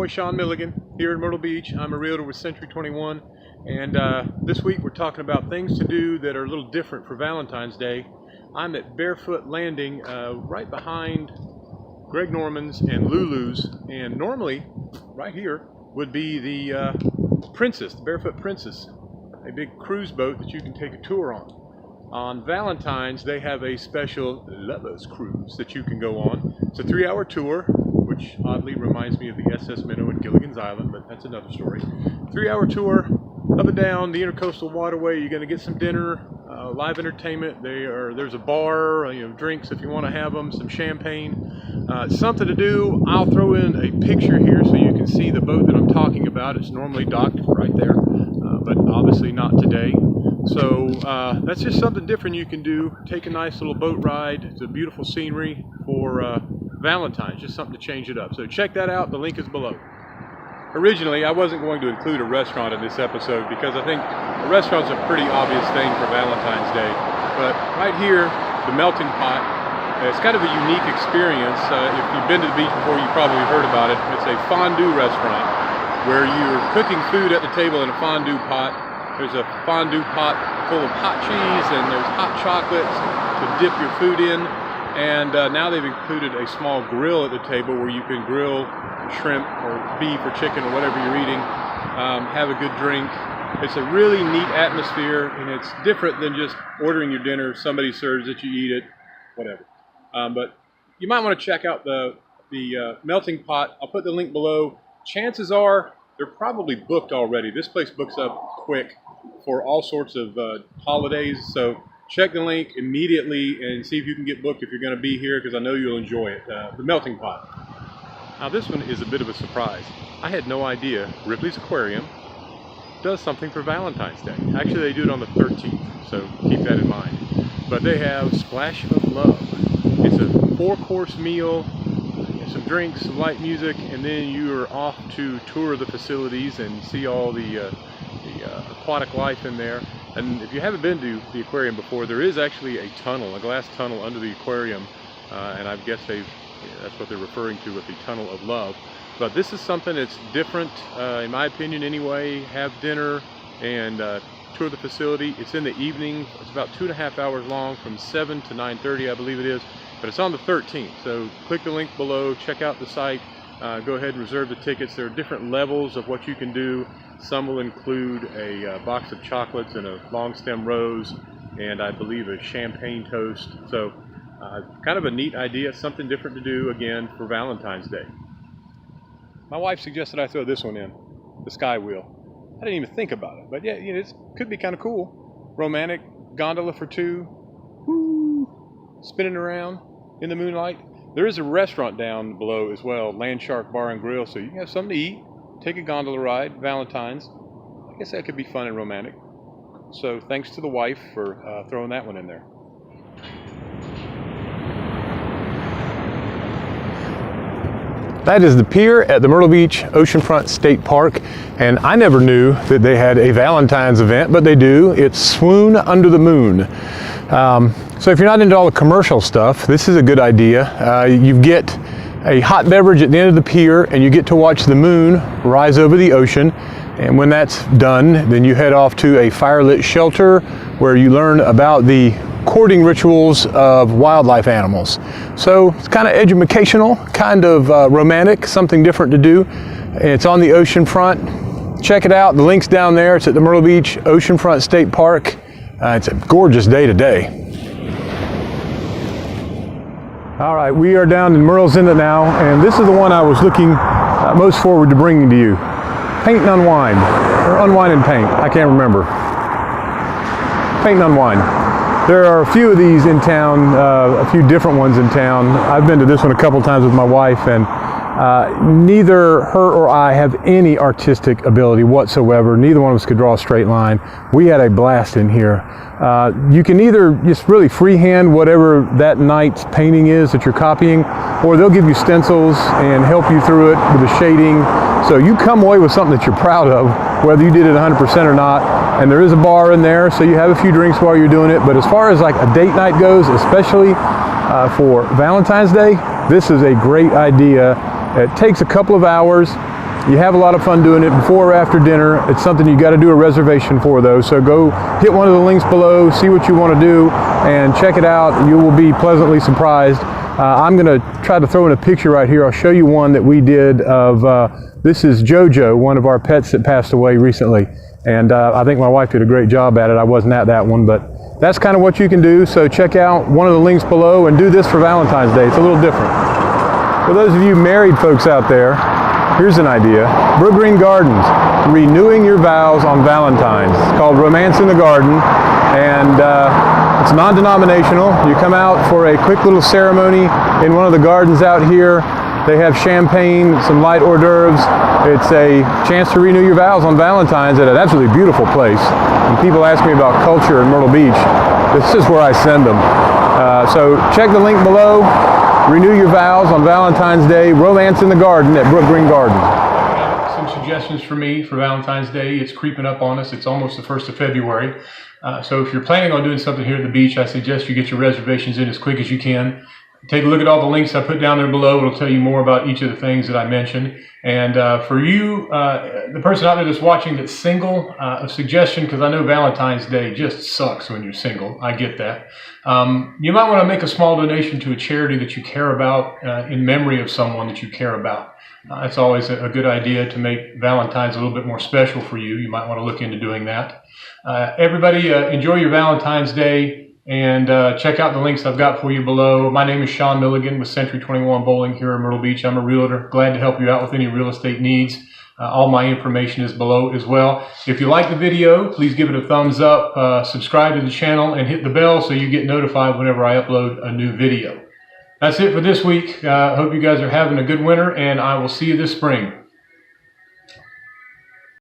boy Shaun Milligan here in Myrtle Beach. I'm a realtor with Century 21, and this week we're talking about things to do that are a little different for Valentine's Day. I'm at Barefoot Landing right behind Greg Norman's and Lulu's, and normally right here would be the Princess, the Barefoot Princess, a big cruise boat that you can take a tour on. On Valentine's, they have a special lovers cruise that you can go on. It's a 3-hour tour, which oddly reminds me of the SS Minnow and Gilligan's Island, but that's another story. 3-hour tour up and down the intercoastal waterway. You're going to get some dinner, live entertainment. There's a bar, drinks if you want to have them, some champagne, something to do. I'll throw in a picture here so you can see the boat that I'm talking about. It's normally docked right there, but obviously not today. So that's just something different you can do. Take a nice little boat ride. It's a beautiful scenery for Valentine's, just something to change it up. So check that out. The link is below. Originally, I wasn't going to include a restaurant in this episode because I think a restaurant's a pretty obvious thing for Valentine's Day. But right here, the Melting Pot, it's kind of a unique experience. If you've been to the beach before, you probably heard about it. It's a fondue restaurant where you're cooking food at the table in a fondue pot. There's a fondue pot full of hot cheese, and there's hot chocolates to dip your food in. And now they've included a small grill at the table where you can grill shrimp or beef or chicken or whatever you're eating, have a good drink. It's a really neat atmosphere, and it's different than just ordering your dinner. Somebody serves it, you eat it, whatever. But you might want to check out the Melting Pot. I'll put the link below. Chances are they're probably booked already. This place books up quick for all sorts of holidays, so check the link immediately and see if you can get booked if you're going to be here, because I know you'll enjoy it. The Melting Pot. Now this one is a bit of a surprise. I had no idea Ripley's Aquarium does something for Valentine's Day. Actually, they do it on the 13th, so keep that in mind. But they have Splash of Love. It's a 4-course meal, some drinks, some light music, and then you are off to tour the facilities and see all the aquatic life in there. And if you haven't been to the aquarium before, there is actually a tunnel, a glass tunnel under the aquarium, and I guess that's what they're referring to with the Tunnel of Love. But this is something that's different, in my opinion anyway. Have dinner and tour the facility. It's in the evening. It's about 2.5 hours long, from 7 to 9:30, I believe it is. But it's on the 13th, so click the link below, check out the site, go ahead and reserve the tickets. There are different levels of what you can do. Some will include a box of chocolates and a long stem rose, and I believe a champagne toast. So kind of a neat idea, something different to do again for Valentine's Day. My wife suggested I throw this one in, the SkyWheel. I didn't even think about it, but yeah, it could be kind of cool. Romantic gondola for two, woo, spinning around in the moonlight. There is a restaurant down below as well, Landshark Bar and Grill, so you can have something to eat, take a gondola ride, Valentine's. I guess that could be fun and romantic. So thanks to the wife for throwing that one in there. That is the pier at the Myrtle Beach Oceanfront State Park, and I never knew that they had a Valentine's event, but they do. It's Swoon Under the Moon. So if you're not into all the commercial stuff, this is a good idea. You get a hot beverage at the end of the pier, and you get to watch the moon rise over the ocean. And when that's done, then you head off to a firelit shelter where you learn about the courting rituals of wildlife animals. So it's kind of educational, kind of romantic, something different to do. It's on the ocean front. Check it out. The link's down there. It's at the Myrtle Beach Oceanfront State Park. It's a gorgeous day today. All right, we are down in Myrtle's Inlet now, and this is the one I was looking most forward to bringing to you. Paint and Unwind, or Unwind and Paint, I can't remember. Paint and Unwind. There are a few of these in town, a few different ones in town. I've been to this one a couple times with my wife, and neither her or I have any artistic ability whatsoever. Neither one of us could draw a straight line. We had a blast in here. You can either just really freehand whatever that night's painting is that you're copying, or they'll give you stencils and help you through it with the shading. So you come away with something that you're proud of, whether you did it 100% or not. And there is a bar in there, so you have a few drinks while you're doing it. But as far as like a date night goes, especially for Valentine's Day, this is a great idea. It takes a couple of hours. You have a lot of fun doing it before or after dinner. It's something you got to do a reservation for though, so go hit one of the links below, see what you want to do, and check it out. You will be pleasantly surprised. I'm going to try to throw in a picture right here. I'll show you one that we did of, this is Jojo, one of our pets that passed away recently. And I think my wife did a great job at it. I wasn't at that one, but that's kind of what you can do. So check out one of the links below and do this for Valentine's Day. It's a little different. For those of you married folks out there, here's an idea. Brookgreen Gardens, renewing your vows on Valentine's. It's called Romance in the Garden, and it's non-denominational. You come out for a quick little ceremony in one of the gardens out here. They have champagne, some light hors d'oeuvres. It's a chance to renew your vows on Valentine's at an absolutely beautiful place. When people ask me about culture in Myrtle Beach, this is where I send them. So check the link below. Renew your vows on Valentine's Day. Romance in the Garden at Brookgreen Gardens. Some suggestions for me for Valentine's Day. It's creeping up on us. It's almost the 1st of February. So if you're planning on doing something here at the beach, I suggest you get your reservations in as quick as you can. Take a look at all the links I put down there below. It'll tell you more about each of the things that I mentioned. And for you, the person out there that's watching that's single, a suggestion, because I know Valentine's Day just sucks when you're single. I get that. You might want to make a small donation to a charity that you care about in memory of someone that you care about. It's always a good idea to make Valentine's a little bit more special for you. You might want to look into doing that. Everybody, enjoy your Valentine's Day. And check out the links I've got for you below. My name is Shaun Milligan with Century 21 Boling here in Myrtle Beach. I'm a realtor. Glad to help you out with any real estate needs. All my information is below as well. If you like the video, please give it a thumbs up, subscribe to the channel, and hit the bell so you get notified whenever I upload a new video. That's it for this week. Hope you guys are having a good winter, and I will see you this spring.